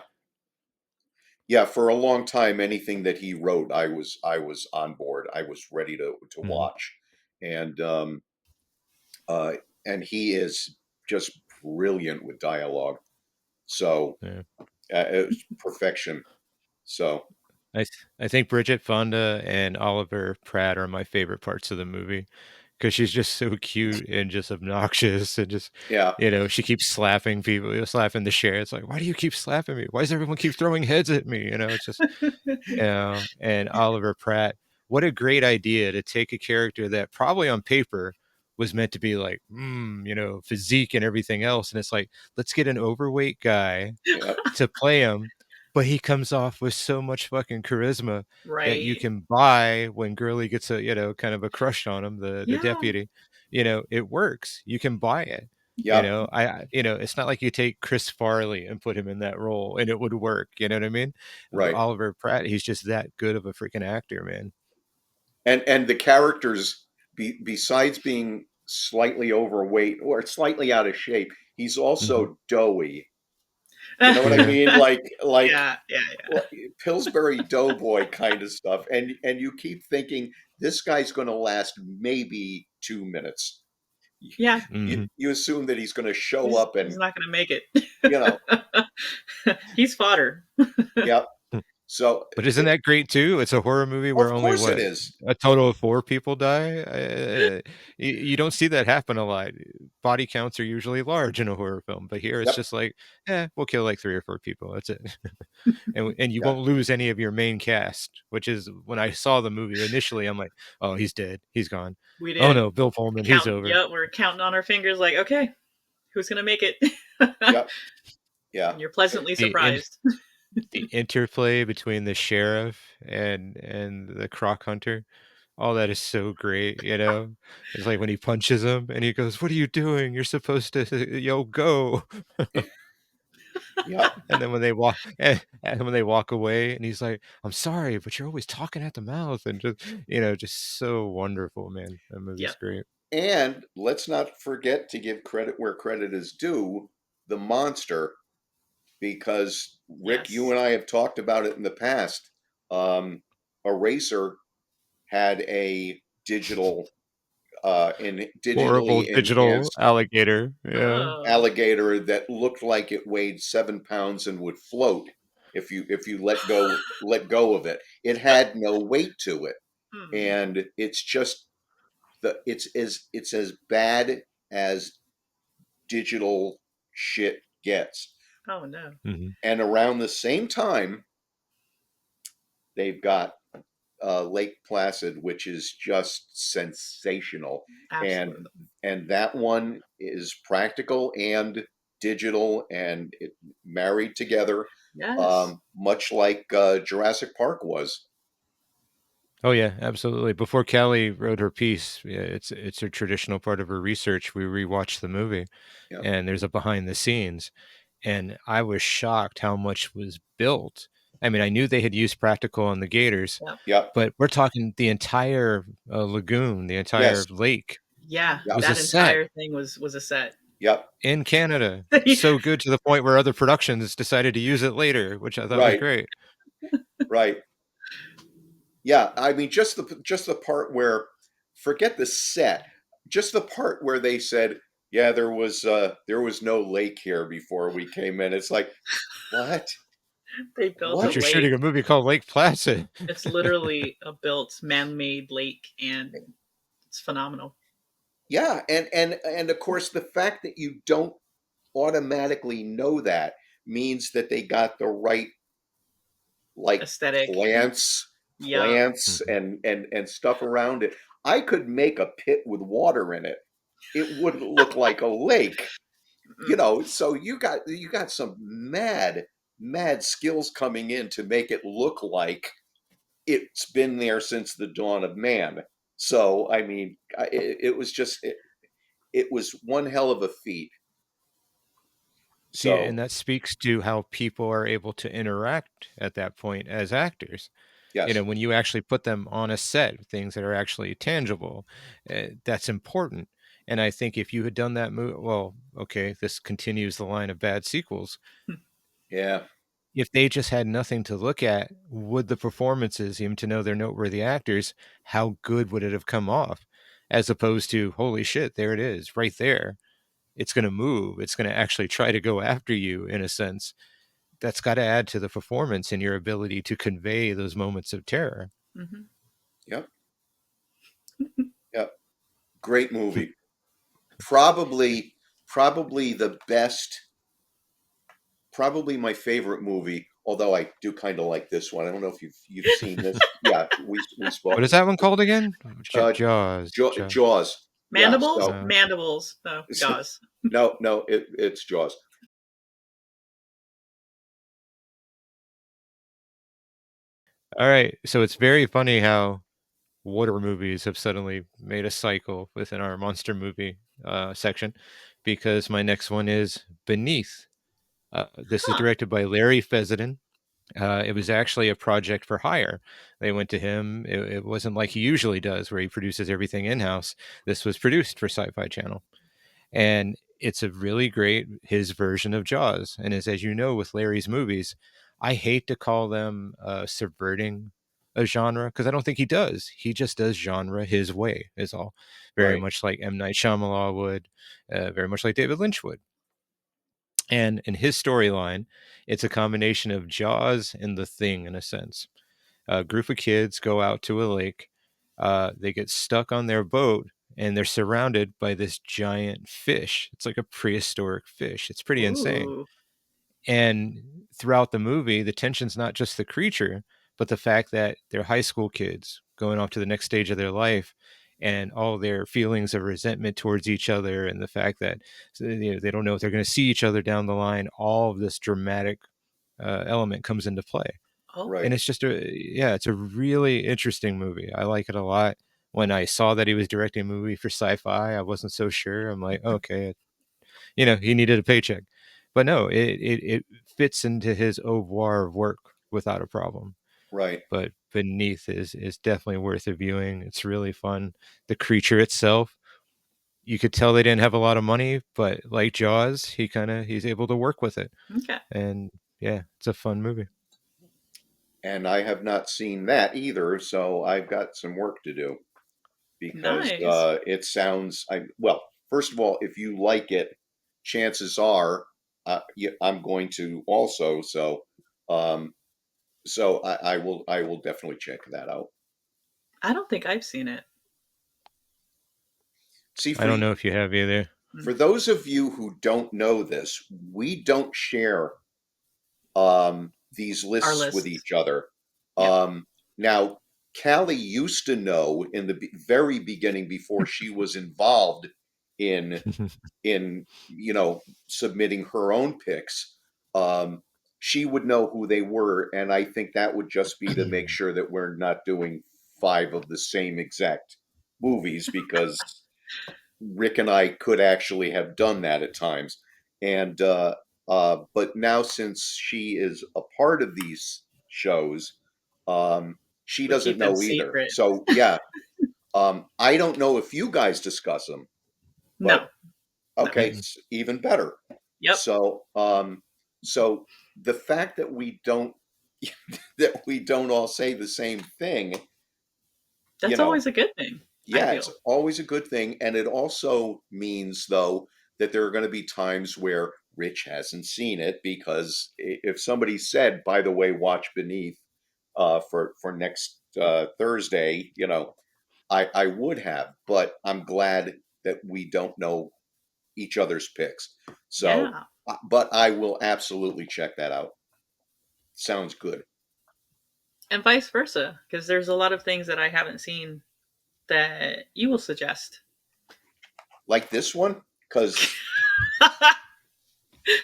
Yeah, for a long time, anything that he wrote, I was on board. I was ready to Mhm. watch, and uh, and he is just brilliant with dialogue. So Yeah. it was perfection. So I I think Bridget Fonda and Oliver Pratt are my favorite parts of the movie because she's just so cute and just obnoxious and just, yeah, she keeps slapping people, slapping the share. It's like, why do you keep slapping me? Why does everyone keep throwing heads at me? It's just, and Oliver Pratt, what a great idea to take a character that probably on paper was meant to be like, physique and everything else. And it's like, let's get an overweight guy yeah, to play him, but he comes off with so much fucking charisma that you Right. can buy when Gurley gets a, kind of a crush on him, the Yeah. deputy. It works. You can buy it. yeah, It's not like you take Chris Farley and put him in that role and it would work. You know what I mean? But right. Oliver Pratt, he's just that good of a freaking actor, man. And the characters, besides being slightly overweight or slightly out of shape, he's Mhm. also doughy. You know what I Yeah. mean? Like Yeah. Yeah. like Pillsbury Doughboy kind of stuff, and you keep thinking this guy's going to last maybe 2 minutes. You, Yeah. you Mhm. you assume that he's going to show He's up he's and not going to make you know, it. He's fodder. yep. So But isn't that great too? It's a horror movie where of only course it what is. a total of 4 people die. You don't see that happen a lot. Body counts are usually large in a horror film, but here it's Yep. just like, we'll kill like 3 or 4 people. That's it, and you Yeah. won't lose any of your main cast. Which is when I saw the movie initially, I'm like, oh, he's dead, he's gone. We Oh did. no, Bill Pullman, he's Counting. over. Yep. We're counting on our fingers. Like, okay, who's going to make it? Yep. Yeah. And you're pleasantly The in, surprised. the interplay between the sheriff and the croc hunter. all that is so great, you know? It's like when he punches him and he goes, "What are you doing? You're supposed to, go." Yep. And then when they walk and when they walk away and he's like, "I'm sorry, but you're always talking at the mouth," and just, just so wonderful, man. That movie's Yep. great. And let's not forget to give credit where credit is due, the monster, because Rick, you Yes. and I have talked about it in the past. Eraser had a digital in Horrible digitally digital enhanced alligator. Yeah. Oh. alligator that looked like it weighed 7 pounds and would float if you let go of it. It had no weight to it, Hmm. and it's just it's as bad as digital shit gets. Oh no. Mhm. And around the same time, they've got Lake Placid, which is just sensational, and Absolutely. that one is practical and digital, and it married together, Yes. much like Jurassic Park was. Oh yeah, absolutely. Before Callie wrote her piece, yeah, it's a traditional part of her research. We rewatched the movie, Yep, and there's a behind the scenes, and I was shocked how much was built. I mean, I knew they had used practical on the gators, Yep. yep, but we're talking the entire lagoon, the yes, entire lake Yeah. yep, was a That set entire thing was a set. yep, in Canada. So good to the point where other productions decided to use it later, which I thought was right, great. right. Yeah, I mean, just the part where, forget the set, just the part where they said, "Yeah, there was no lake here before we came in." It's like, what? They built a But What? you're shooting lake. a movie called Lake Placid. It's literally a built man-made lake, and it's phenomenal. Yeah, and of course, the fact that you don't automatically know that means that they got the right, like, Aesthetic. plants, Yep. Mhm. and stuff around it. I could make a pit with water in it. It wouldn't look like a lake. Mm. So you got some mad skills coming in to make it look like it's been there since the dawn of man. So I mean, it was just it was one hell of a feat. See, and So that speaks to how people are able to interact at that point as actors. yes, When you actually put them on a set, things that are actually tangible, that's important. And I think if you had done that movie, well, okay, this continues the line of bad sequels. yeah, If they just had nothing to look at, would the performances, even to know they're noteworthy actors, how good would it have come off? As opposed to, holy shit, there it is, right there. It's going to move. It's going to actually try to go after you in a sense. That's got to add to the performance and your ability to convey those moments of terror. Hmm. yep, yep. Great movie. Probably the best. Probably my favorite movie. Although I do kind of like this one. I don't know if you've seen this. Yeah, we What spoke. is that one called again? Uh, Jaws. Jaws. Yeah. Mandibles? So Okay. Mandibles. No, Jaws. no, it's Jaws. All right. So it's very funny how water movies have suddenly made a cycle within our monster movie section because my next one is Beneath. This is Huh. directed by Larry Fessenden. It was actually a project for hire. They went to him. It wasn't like he usually does, where he produces everything in house. This was produced for Sci Fi Channel. And it's a really great his version of Jaws. And as you know, with Larry's movies, I hate to call them subverting a genre because I don't think he does. He just does genre his way, is all. Very Right. much like M. Night Shyamalan would, very much like David Lynch would. And in his storyline, it's a combination of Jaws and The Thing in a sense. A group of kids go out to a lake. They get stuck on their boat and they're surrounded by this giant fish. It's like a prehistoric fish. It's pretty insane. Ooh. And throughout the movie, the tension's not just the creature, but the fact that they're high school kids going off to the next stage of their life and all their feelings of resentment towards each other and the fact that they don't know if they're going to see each other down the line. All of this dramatic element comes into play. Oh, Right. and it's just it's a really interesting movie. I like it a lot. When I saw that he was directing a movie for sci-fi, I wasn't so sure. I'm like, okay, he needed a paycheck, but no, it fits into his oeuvre of work without a problem. Right. But Beneath is definitely worth a viewing. It's really fun. The creature itself, you could tell they didn't have a lot of money, but like Jaws, he's able to work with it. okay. And yeah, it's a fun movie. And I have not seen that either, so I've got some work to do because Nice. it sounds. Well, first of all, if you like it, chances are I'm going to also. Um, I will definitely check that out. I don't think I've seen it. See, I don't know if you have either. Mm. for those of you who don't know this, we don't share these Our lists with lists. each other. Yep. Now, Callie used to know in the very beginning before she was involved in submitting her own picks. Um, she would know who they were, and I think that would just be to make sure that we're not doing five of the same exact movies because Rick and I could actually have done that at times. And but now since she is a part of these shows, she We doesn't keep them know either. secret. So yeah, I don't know if you guys discuss them, No. but No. okay, Mm-mm. even better. Yep. So so the fact that we don't that we don't all say the same thing, you That's know, always a good thing, I yeah, it's feel. always a good thing. And it also means, though, that there are going to be times where Rich hasn't seen it because if somebody said, by the way, watch Beneath for next Thursday, I would have, but I'm glad that we don't know each other's picks. So, Yeah. but I will absolutely check that out. Sounds good. And vice versa, because there's a lot of things that I haven't seen that you will suggest. Like this one, because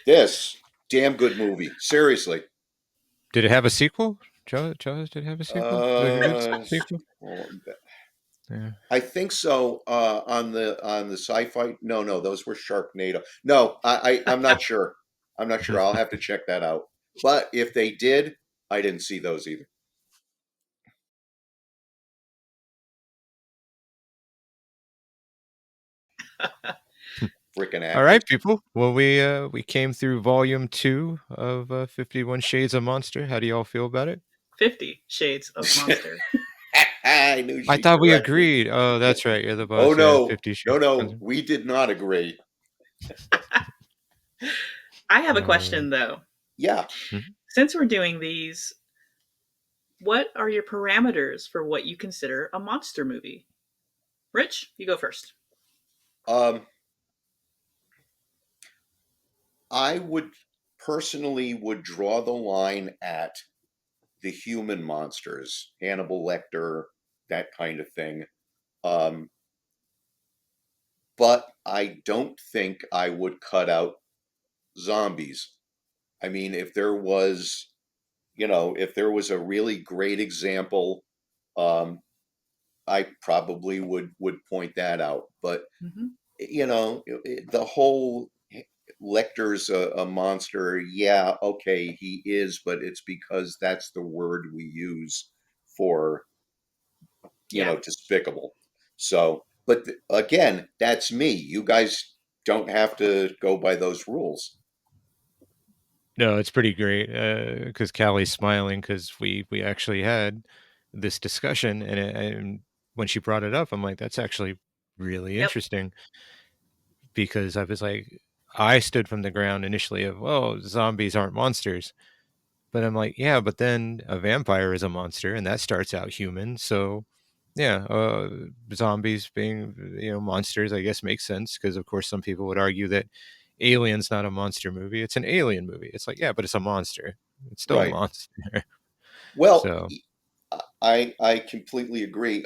this damn good movie. Seriously. Did it have a sequel? Jaws did it have a sequel? Like a good Uh, sequel? well, Yeah. I think so. On the sci-fi. No, no, those were Sharknado. No, I'm not sure. I'm not sure. I'll have to check that out. But if they did, I didn't see those either. Freaking All actors. right, people. Well, we came through volume 2 of 51 Shades of Monster. How do y'all feel about it? 50 Shades of Monster. I knew I she'd thought we correct me. agreed. Oh, that's right. You're the Oh boss. Yeah, no, 50 no, Shades of no. Monster. We did not agree. I have a Uh, question though. Yeah. mhm. Since we're doing these, what are your parameters for what you consider a monster movie? Rich, you go first. Um, I would personally would draw the line at the human monsters, Hannibal Lecter, that kind of thing. Um, but I don't think I would cut out zombies. I mean, if there was a really great example, um, I probably would point that out. But Mm-hmm. the whole Lecter's a monster. Yeah, okay, he is, but it's because that's the word we use for Yeah. despicable. So, but again, that's me. You guys don't have to go by those rules. No, it's pretty great because Callie's smiling because we actually had this discussion, and when she brought it up, I'm like, that's actually really Yep. interesting because I was like, I stood from the ground initially of, well, zombies aren't monsters. But I'm like, yeah, but then a vampire is a monster, and that starts out human. So, yeah, zombies being monsters, I guess makes sense because, of course, some people would argue that Alien's not a monster movie; it's an alien movie. It's like, yeah, but it's a monster. It's still a Right. monster. Well, So, I completely agree.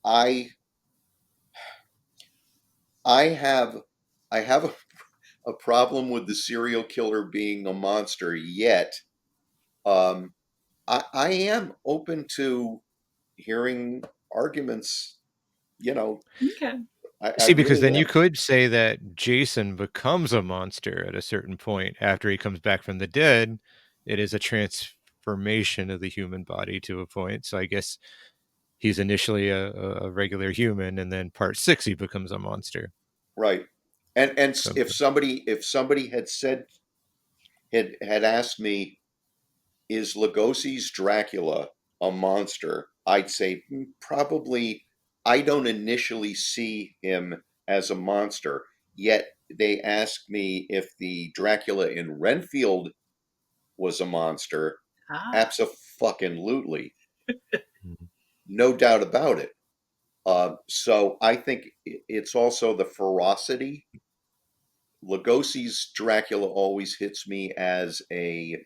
I I have I have a problem with the serial killer being a monster, yet um, I am open to hearing arguments. You know, Okay. I See, because really then you am. could say that Jason becomes a monster at a certain point after he comes back from the dead. It is a transformation of the human body to a point. So I guess he's initially a regular human, and then part 6 he becomes a monster. Right. And So if somebody had said had asked me, is Lugosi's Dracula a monster? I'd say probably. I don't initially see him as a monster. Yet they asked me if the Dracula in Renfield was a monster. Ah, Abso-fucking-lutely. Mhm. No doubt about it. So I think it's also the ferocity. Lugosi's Dracula always hits me as uh,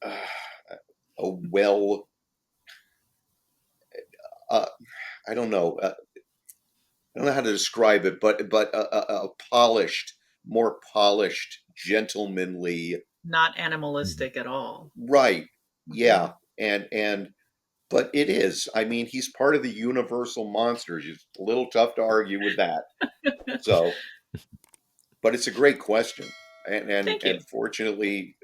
a well, uh, I don't know, I don't know how to describe it, but a polished, more polished, gentlemanly, not Mhm. animalistic at all. right? Hmm. Yeah, and but it is. I mean, he's part of the universal monsters. It's a little tough to argue with that. So, but it's a great question, and Thank you. and fortunately,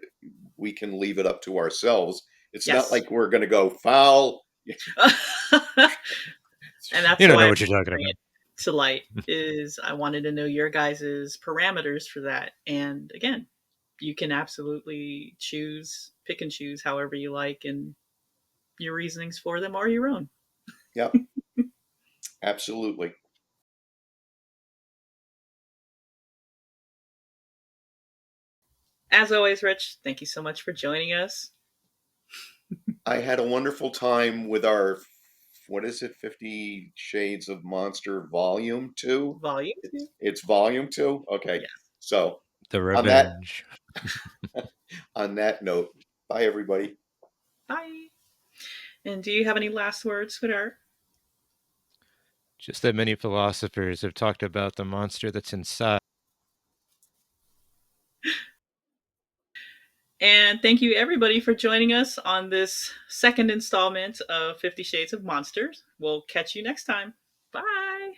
we can leave it up to ourselves. It's not Yes. like we're going to go foul. And that's You don't why know I what you're wanted to talking bring about. it to light, is I wanted to know your guys' parameters for that. And again, you can absolutely pick and choose however you like, and your reasonings for them are your own. Yep, absolutely. As always, Rich, thank you so much for joining us. I had a wonderful time with our, what is it, 50 Shades of Monster Volume 2? Volume It's, 2? it's Volume 2? Okay. Yes. So, The on that revenge. on that note, bye everybody. Bye. And do you have any last words, sweetheart? Just that many philosophers have talked about the monster that's inside. And thank you, everybody, for joining us on this second installment of 50 Shades of Monsters. We'll catch you next time. Bye.